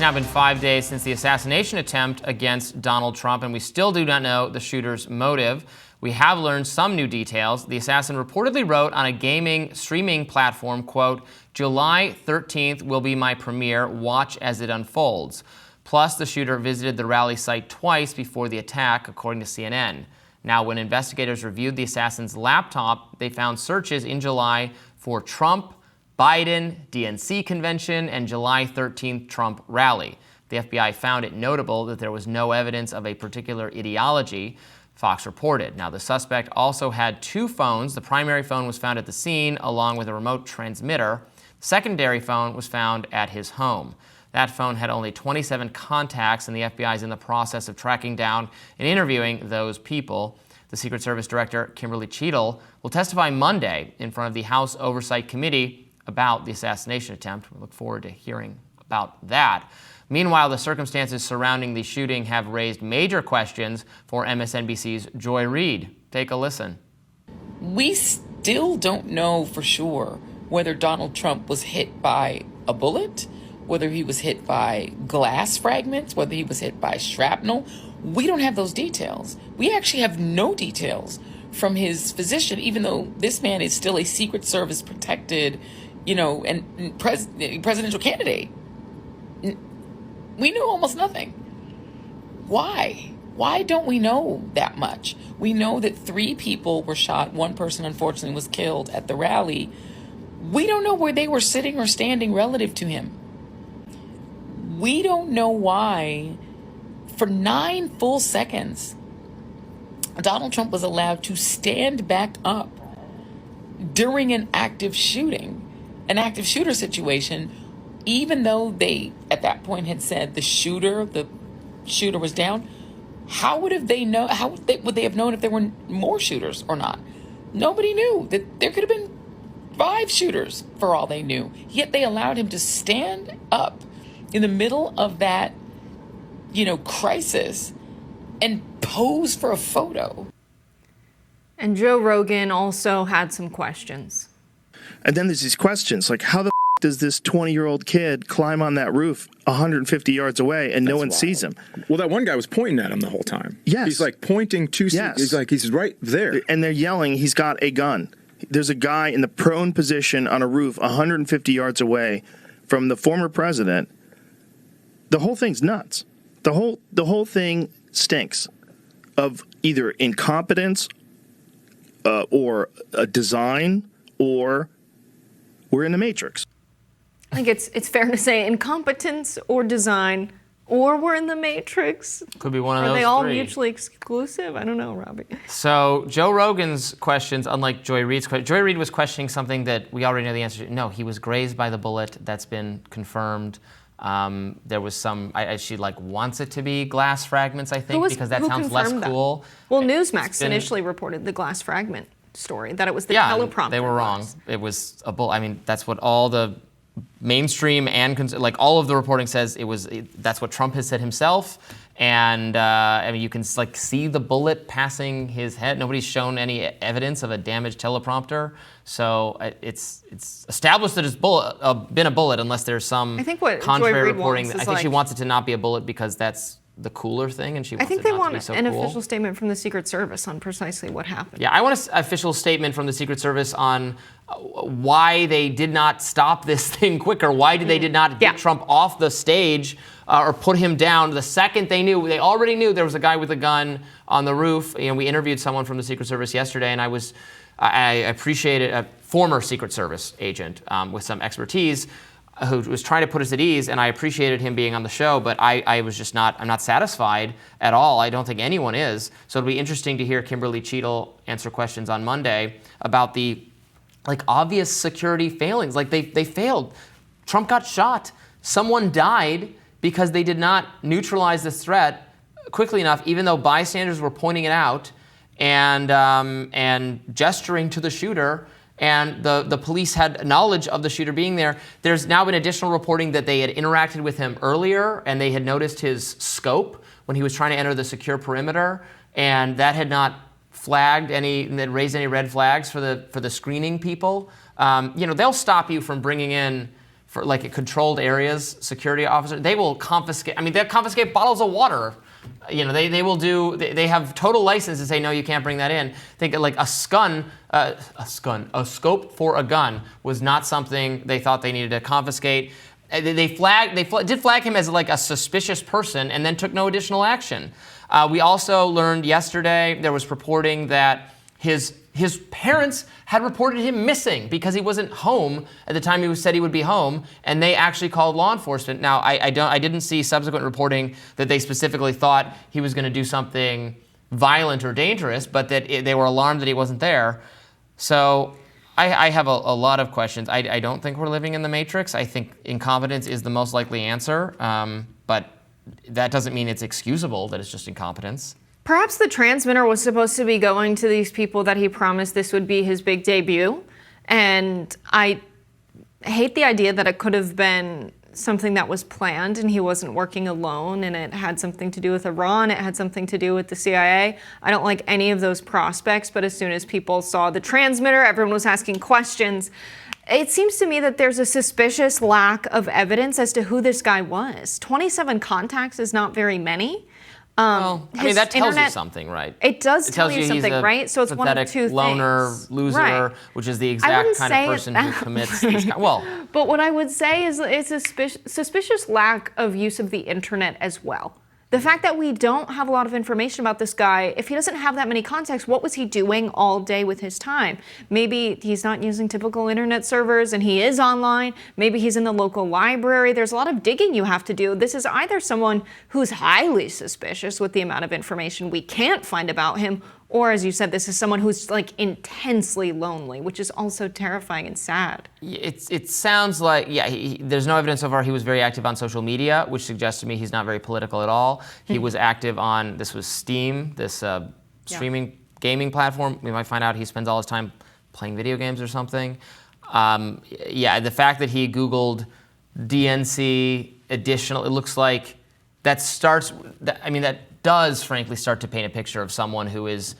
now been 5 days since the assassination attempt against Donald Trump, and we still do not know the shooter's motive. We have learned some new details. The assassin reportedly wrote on a gaming streaming platform, quote, "July 13th will be my premiere. Watch as it unfolds." Plus, the shooter visited the rally site twice before the attack, according to CNN. Now, when investigators reviewed the assassin's laptop, they found searches in July for Trump, Biden, DNC convention, and July 13th Trump rally. The FBI found it notable that there was no evidence of a particular ideology, Fox reported. Now, the suspect also had two phones. The primary phone was found at the scene, along with a remote transmitter. The secondary phone was found at his home. That phone had only 27 contacts, and the FBI is in the process of tracking down and interviewing those people. The Secret Service Director, Kimberly Cheadle, will testify Monday in front of the House Oversight Committee about the assassination attempt. We look forward to hearing about that. Meanwhile, the circumstances surrounding the shooting have raised major questions for MSNBC's Joy Reid. Take a listen. We still don't know for sure whether Donald Trump was hit by a bullet, whether he was hit by glass fragments, whether he was hit by shrapnel. We don't have those details. We actually have no details from his physician, even though this man is still a Secret Service protected, and presidential candidate. We knew almost nothing. Why? Why don't we know that much? We know that 3 people were shot. 1 person, unfortunately, was killed at the rally. We don't know where they were sitting or standing relative to him. We don't know why, for 9 full seconds, Donald Trump was allowed to stand back up during an active shooter situation, even though they, at that point, had said the shooter was down. How would they have known if there were more shooters or not? Nobody knew. That there could have been 5 shooters for all they knew. Yet they allowed him to stand up in the middle of that, crisis and pose for a photo. And Joe Rogan also had some questions. And then there's these questions like, how the does this 20-year-old kid climb on that roof 150 yards away and no one sees him? Well, that one guy was pointing at him the whole time. Yes. He's like pointing to, he's right there. And they're yelling, he's got a gun. There's a guy in the prone position on a roof 150 yards away from the former president. The whole thing's nuts. The whole thing stinks of either incompetence or a design, or we're in the Matrix. I think it's fair to say incompetence or design, or we're in the Matrix. Could be one of those. Are they all 3. mutually exclusive? I don't know, Robbie. So Joe Rogan's questions, unlike Joy Reid's questions, Joy Reid was questioning something that we already know the answer to. No, he was grazed by the bullet. That's been confirmed. There was some, she wants it to be glass fragments, I think, because that sounds less cool. Well, Newsmax initially reported the glass fragment story, that it was the teleprompter. They were wrong. It was a bullet. I mean, that's what all the mainstream and all of the reporting says. That's what Trump has said himself. And you can see the bullet passing his head. Nobody's shown any evidence of a damaged teleprompter. So it's established that it's been a bullet, unless there's some contrary reporting. I think she wants it to not be a bullet because that's the cooler thing, and she wants it not to be so cool. I think they want an official statement from the Secret Service on precisely what happened. Yeah, I want an official statement from the Secret Service on why they did not stop this thing quicker. Why they did not get Trump off the stage or put him down the second they knew. They already knew there was a guy with a gun on the roof. We interviewed someone from the Secret Service yesterday, and I appreciated a former Secret Service agent with some expertise who was trying to put us at ease, and I appreciated him being on the show, but I'm not satisfied at all. I don't think anyone is. So it'll be interesting to hear Kimberly Cheadle answer questions on Monday about the obvious security failings. They failed. Trump got shot. Someone died because they did not neutralize this threat quickly enough, even though bystanders were pointing it out and gesturing to the shooter. And the police had knowledge of the shooter being there. There's now been additional reporting that they had interacted with him earlier, and they had noticed his scope when he was trying to enter the secure perimeter, and that had not raised any red flags for the screening people. They'll stop you from bringing in for like controlled areas, security officer, they will confiscate. I mean, they'll confiscate bottles of water. You know, they will do. They have total license to say no, you can't bring that in. Think like a scope for a gun was not something they thought they needed to confiscate. They did flag him as like a suspicious person, and then took no additional action. We also learned yesterday there was reporting that his parents had reported him missing because he wasn't home at the time he said he would be home, and they actually called law enforcement. Now, I didn't see subsequent reporting that they specifically thought he was going to do something violent or dangerous, but that they were alarmed that he wasn't there. So I have a lot of questions. I don't think we're living in the Matrix. I think incompetence is the most likely answer, but that doesn't mean it's excusable that it's just incompetence. Perhaps the transmitter was supposed to be going to these people that he promised this would be his big debut. And I hate the idea that it could have been something that was planned and he wasn't working alone, and it had something to do with Iran, it had something to do with the CIA. I don't like any of those prospects, but as soon as people saw the transmitter, everyone was asking questions. It seems to me that there's a suspicious lack of evidence as to who this guy was. 27 contacts is not very many. Well, I mean, that tells you something, right? It does tell you something, right? So it's one of two things. Loner, loser, right. Which is the exact kind of person who commits these kinds. Well, but what I would say is it's a suspicious lack of use of the internet as well. The fact that we don't have a lot of information about this guy, if he doesn't have that many contacts, what was he doing all day with his time? Maybe he's not using typical internet servers and he is online. Maybe he's in the local library. There's a lot of digging you have to do. This is either someone who's highly suspicious with the amount of information we can't find about him, or as you said, this is someone who's like intensely lonely, which is also terrifying and sad. It sounds like, there's no evidence so far he was very active on social media, which suggests to me he's not very political at all. He was active on, this was Steam, this streaming gaming platform. We might find out he spends all his time playing video games or something. The fact that he Googled DNC additional, it looks like that does frankly start to paint a picture of someone who is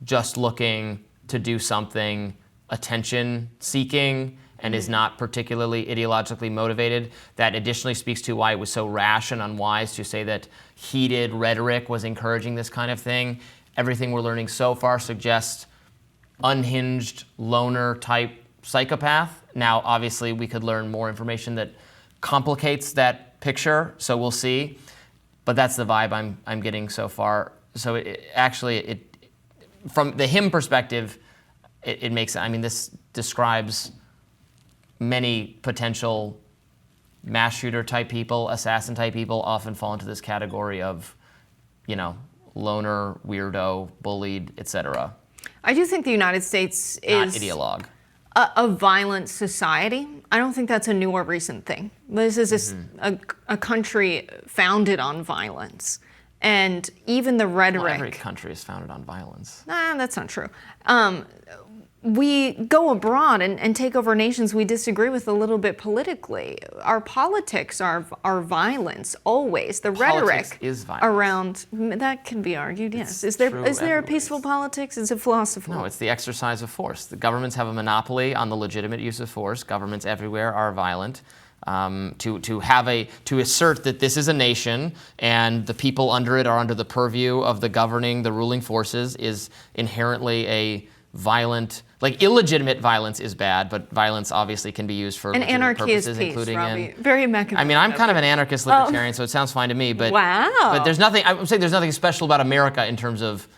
just looking to do something attention-seeking and is not particularly ideologically motivated. That additionally speaks to why it was so rash and unwise to say that heated rhetoric was encouraging this kind of thing. Everything we're learning so far suggests unhinged, loner-type psychopath. Now, obviously, we could learn more information that complicates that picture, so we'll see. But that's the vibe I'm getting so far. So it from the him perspective, it makes, I mean, this describes many potential mass shooter type people, assassin type people often fall into this category of, loner, weirdo, bullied, etc. I do think the United States is not ideologue. A violent society. I don't think that's a new or recent thing. This is a country founded on violence. And even the rhetoric... Well, every country is founded on violence. Nah, that's not true. We go abroad and take over nations we disagree with a little bit politically. Our politics are violence, always. The Politics rhetoric is violence. around... That can be argued, yes. Is there a peaceful politics? Is it philosophical? No, it's the exercise of force. The governments have a monopoly on the legitimate use of force. Governments everywhere are violent. To assert that this is a nation and the people under it are under the purview of the ruling forces is inherently a violent... Like, illegitimate violence is bad, but violence obviously can be used for legitimate anarchy purposes, is peace, including Robbie. Very Machiavellian. I mean, I'm kind of an anarchist libertarian, so it sounds fine to me. But wow. But there's nothing. I'm saying there's nothing special about America in terms of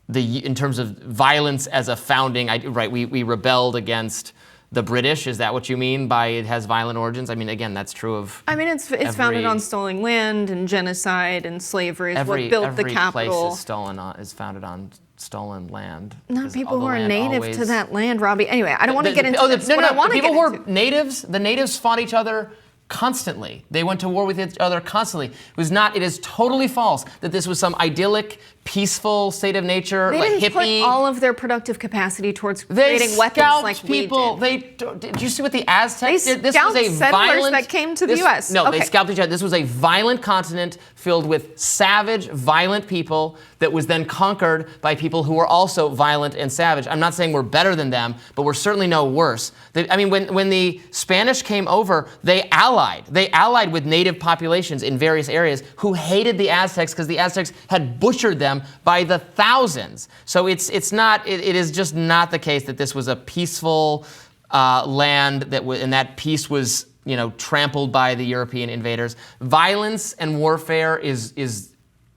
violence as a founding. We rebelled against the British. Is that what you mean by it has violent origins? I mean, again, that's true of. I mean, it's founded on stolen land and genocide and slavery. Is what built the capital. Every place is founded on stolen land. Not people who are native to that land, Robbie. Anyway, I don't want to get into this. People who are natives, the natives fought each other constantly. They went to war with each other constantly. It is totally false that this was some idyllic peaceful state of nature, they like didn't hippie. put all of their productive capacity towards creating weapons like people. we did. Did you see what the Aztecs They did? This scalped was a settlers violent that came to the U.S. No, Okay. they scalped each other. This was a violent continent filled with savage, violent people that was then conquered by people who were also violent and savage. I'm not saying we're better than them, but we're certainly no worse. I mean, when the Spanish came over, they allied. They allied with native populations in various areas who hated the Aztecs because the Aztecs had butchered them by the thousands. So it is just not the case that this was a peaceful land and that peace was trampled by the European invaders. Violence and warfare is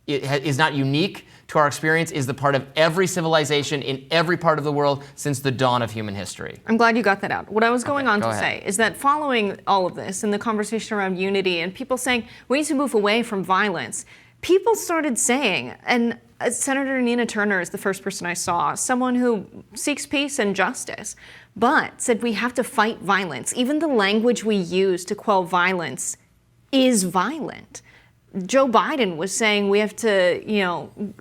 not unique to our experience, is the part of every civilization in every part of the world since the dawn of human history. I'm glad you got that out. What I was going on to ahead. say is that following all of this and the conversation around unity and people saying we need to move away from violence, people started saying, and Senator Nina Turner is the first person I saw, someone who seeks peace and justice, but said we have to fight violence. Even the language we use to quell violence is violent. Joe Biden was saying we have to,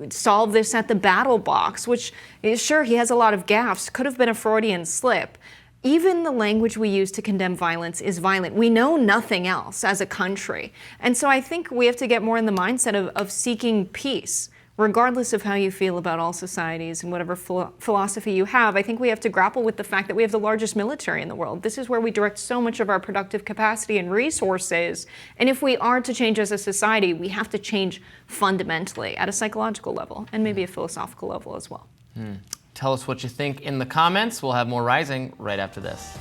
solve this at the battle box, which, sure, he has a lot of gaffes, could have been a Freudian slip. Even the language we use to condemn violence is violent. We know nothing else as a country. And so I think we have to get more in the mindset of seeking peace, regardless of how you feel about all societies and whatever philosophy you have. I think we have to grapple with the fact that we have the largest military in the world. This is where we direct so much of our productive capacity and resources. And if we are to change as a society, we have to change fundamentally at a psychological level and maybe a philosophical level as well. Tell us what you think in the comments. We'll have more Rising right after this.